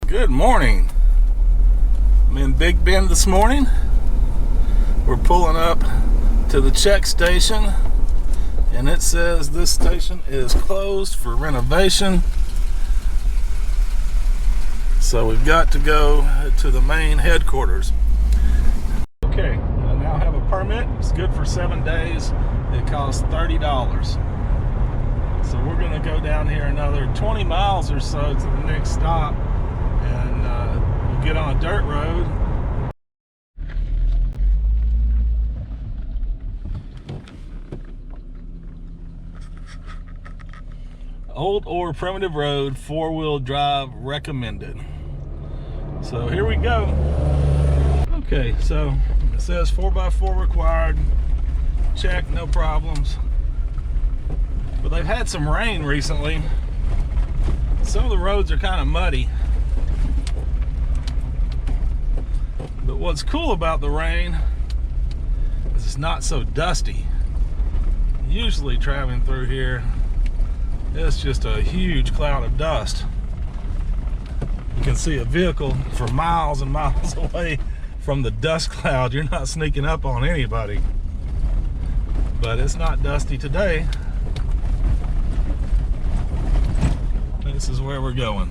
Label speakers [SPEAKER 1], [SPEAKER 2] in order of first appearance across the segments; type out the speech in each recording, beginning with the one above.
[SPEAKER 1] Good morning. I'm in Big Bend this morning. We're pulling up to the check station, and it says this station is closed for renovation. So we've got to go to the main headquarters. Okay, I now have a permit. It's good for 7 days. It costs $30. So we're going to go down here another 20 miles or so to the next stop, and we'll get on a dirt road. Old or primitive road, 4-wheel drive recommended. So here we go. Okay, so it says 4x4 required. Check, no problems. But they've had some rain recently. Some of the roads are kind of muddy. But what's cool about the rain is it's not so dusty. Usually traveling through here, it's just a huge cloud of dust. You can see a vehicle for miles and miles away from the dust cloud. You're not sneaking up on anybody. But it's not dusty today. This is where we're going.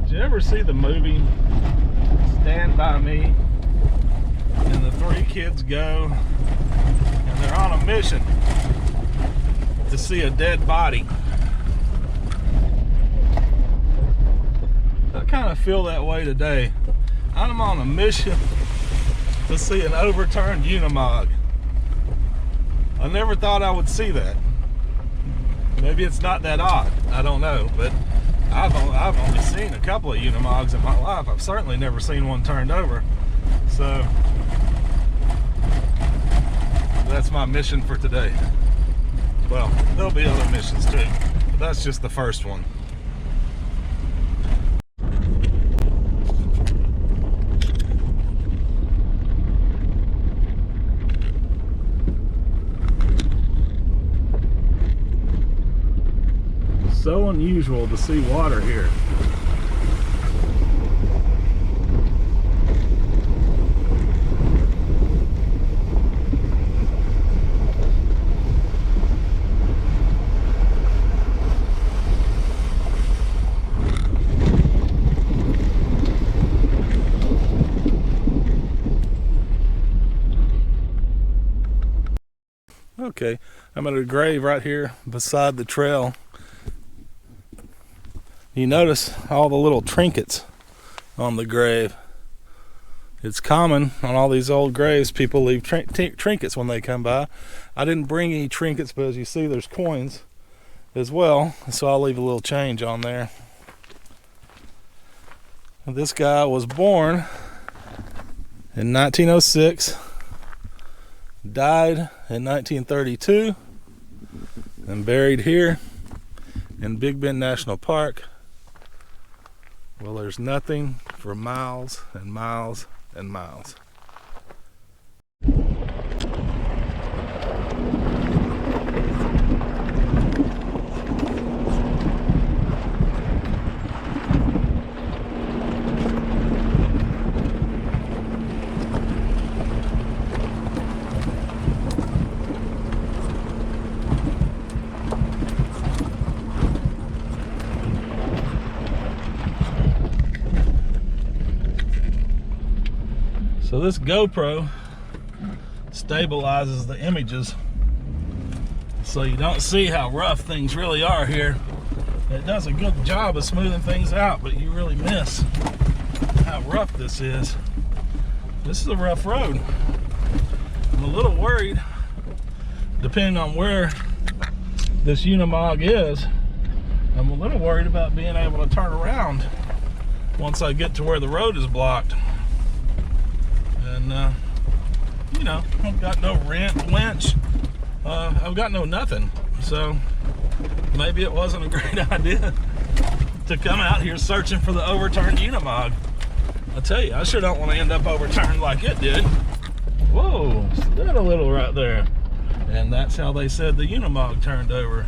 [SPEAKER 1] Did you ever see the movie Stand By Me? And the 3 kids go and they're on a mission to see a dead body. I kind of feel that way today. I'm on a mission to see an overturned Unimog. I never thought I would see that. Maybe it's not that odd, I don't know, but I've only seen a couple of Unimogs in my life. I've certainly never seen one turned over. So that's my mission for today. Well, there'll be other missions too, but that's just the first one. So unusual to see water here. Okay, I'm at a grave right here beside the trail. You notice all the little trinkets on the grave. It's common on all these old graves, people leave trinkets when they come by. I didn't bring any trinkets, but as you see, there's coins as well, so I'll leave a little change on there. This guy was born in 1906, died in 1932, and buried here in Big Bend National Park. Well, there's nothing for miles and miles and miles. So this GoPro stabilizes the images so you don't see how rough things really are here. It does a good job of smoothing things out, but you really miss how rough this is. This is a rough road. I'm a little worried, depending on where this Unimog is, I'm a little worried about being able to turn around once I get to where the road is blocked. And you know, I've got no winch, I've got no nothing, so maybe it wasn't a great idea to come out here searching for the overturned Unimog. I tell you, I sure don't want to end up overturned like it did. Whoa, slid a little right there. And that's how they said the Unimog turned over.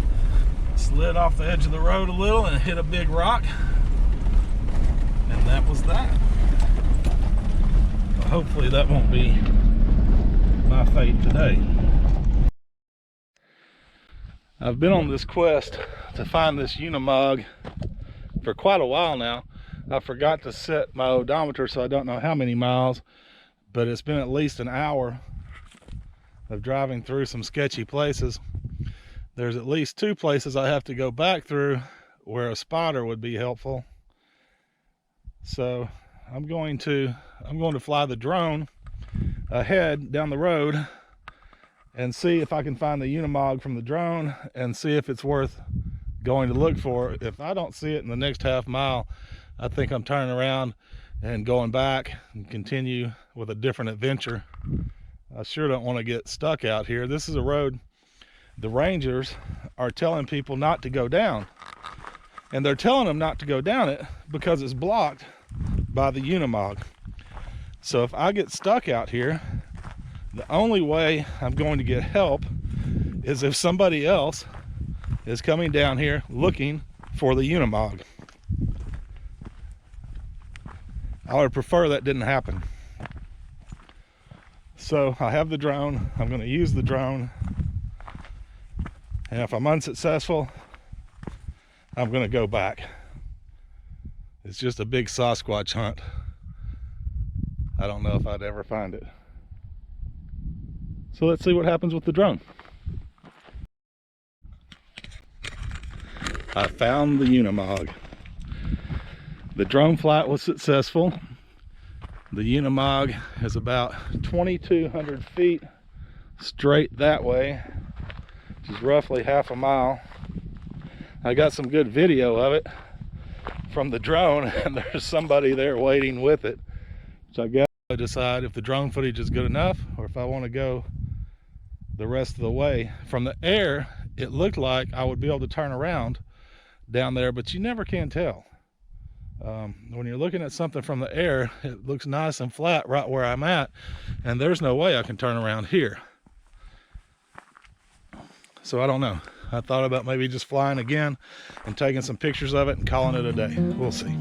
[SPEAKER 1] Slid off the edge of the road a little and hit a big rock. And that was that. Well, hopefully that won't be my fate today. I've been on this quest to find this Unimog for quite a while now. I forgot to set my odometer, so I don't know how many miles, but it's been at least an hour of driving through some sketchy places. There's at least 2 places I have to go back through where a spotter would be helpful. So I'm going to fly the drone ahead down the road and see if I can find the Unimog from the drone and see if it's worth going to look for. If I don't see it in the next half mile, I think I'm turning around and going back and continue with a different adventure. I sure don't want to get stuck out here. This is a road the rangers are telling people not to go down, and they're telling them not to go down it because it's blocked by the Unimog. So if I get stuck out here, the only way I'm going to get help is if somebody else is coming down here looking for the Unimog. I would prefer that didn't happen. So I have the drone. I'm going to use the drone. And if I'm unsuccessful, I'm going to go back. It's just a big Sasquatch hunt. I don't know if I'd ever find it. So let's see what happens with the drone. I found the Unimog. The drone flight was successful. The Unimog is about 2,200 feet straight that way, which is roughly half a mile. I got some good video of it from the drone, and there's somebody there waiting with it. So I guess I decide if the drone footage is good enough or if I want to go the rest of the way. From the air, it looked like I would be able to turn around down there, but you never can tell. When you're looking at something from the air, it looks nice and flat right where I'm at, and there's no way I can turn around here. So I don't know. I thought about maybe just flying again and taking some pictures of it and calling it a day. We'll see.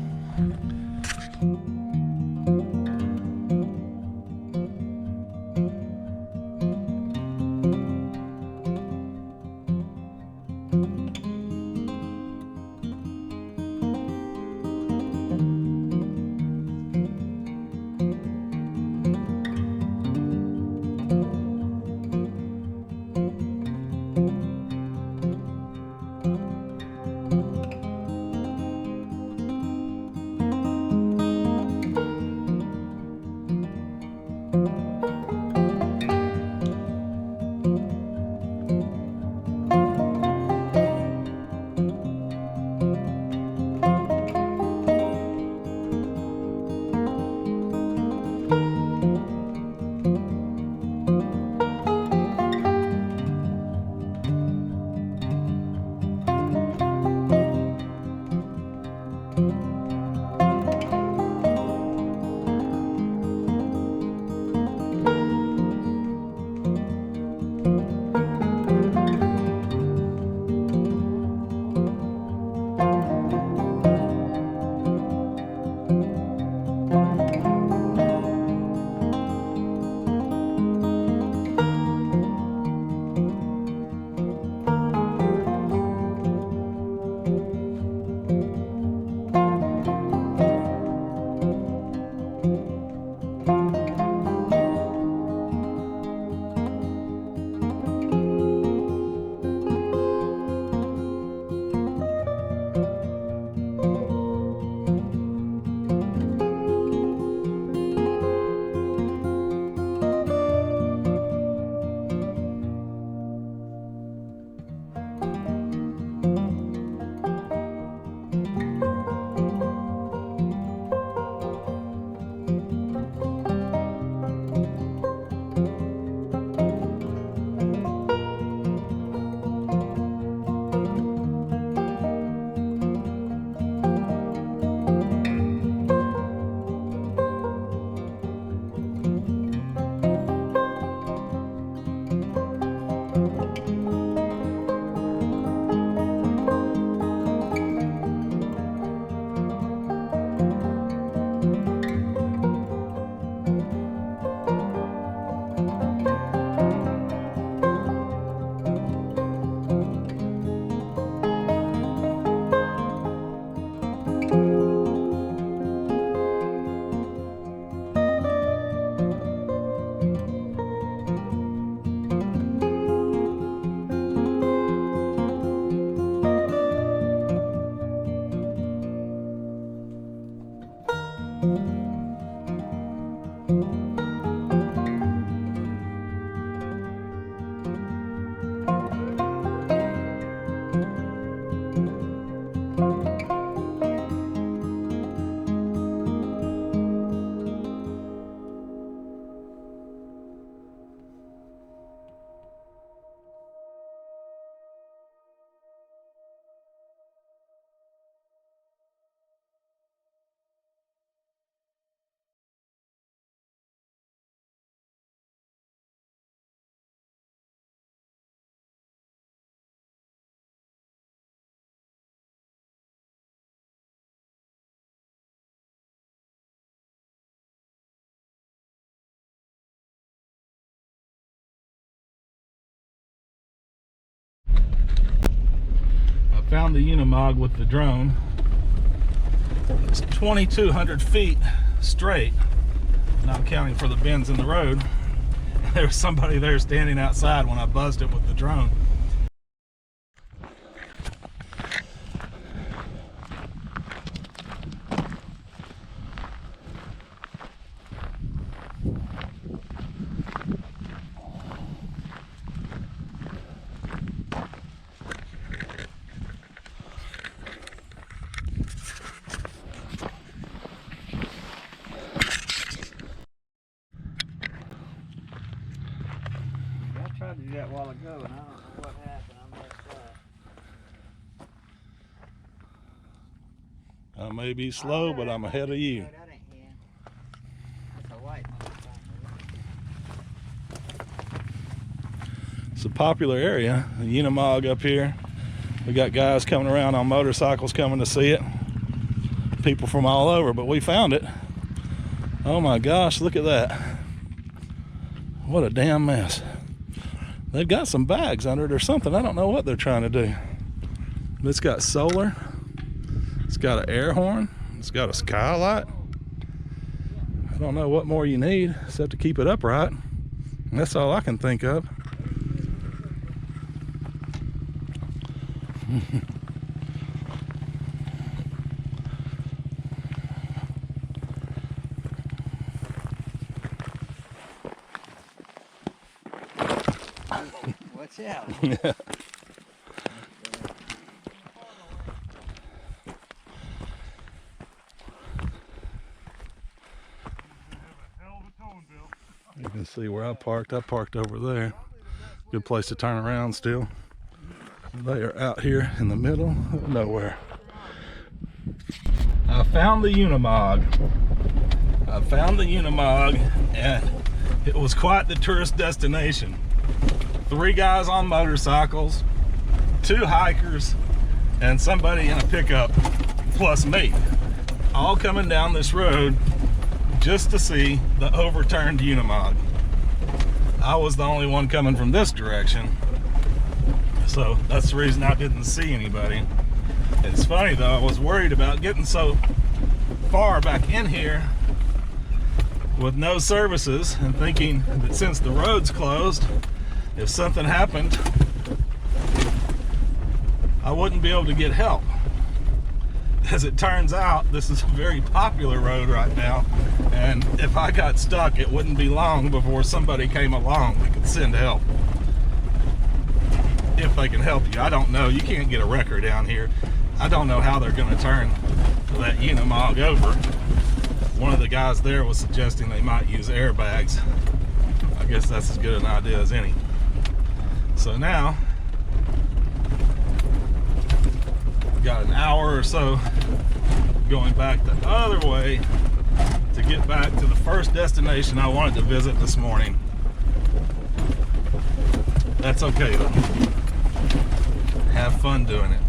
[SPEAKER 1] Found the Unimog with the drone. It's 2,200 feet straight, not counting for the bends in the road. There was somebody there standing outside when I buzzed it with the drone.
[SPEAKER 2] I tried to do that a while ago, and I don't know what happened. I messed up.
[SPEAKER 1] I may be slow, but I'm ahead of you.
[SPEAKER 2] That ain't him. That's a white motorcycle.
[SPEAKER 1] It's a popular area, the Unimog up here. We got guys coming around on motorcycles coming to see it. People from all over, but we found it. Oh my gosh, look at that. What a damn mess. They've got some bags under it or something. I don't know what they're trying to do. But it's got solar. It's got an air horn. It's got a skylight. I don't know what more you need except to keep it upright. And that's all I can think of.
[SPEAKER 2] Watch out.
[SPEAKER 1] Yeah. You can see where I parked. I parked over there. Good place to turn around still. They are out here in the middle of nowhere. I found the Unimog. And it was quite the tourist destination. 3 guys on motorcycles, 2 hikers, and somebody in a pickup, plus me, all coming down this road just to see the overturned Unimog. I was the only one coming from this direction, so that's the reason I didn't see anybody. It's funny though, I was worried about getting so far back in here with no services and thinking that since the road's closed, if something happened, I wouldn't be able to get help. As it turns out, this is a very popular road right now, and if I got stuck, it wouldn't be long before somebody came along that could send help. If they can help you. I don't know. You can't get a wrecker down here. I don't know how they're going to turn that Unimog over. One of the guys there was suggesting they might use airbags. I guess that's as good an idea as any. So now, we've got an hour or so going back the other way to get back to the first destination I wanted to visit this morning. That's okay though. Have fun doing it.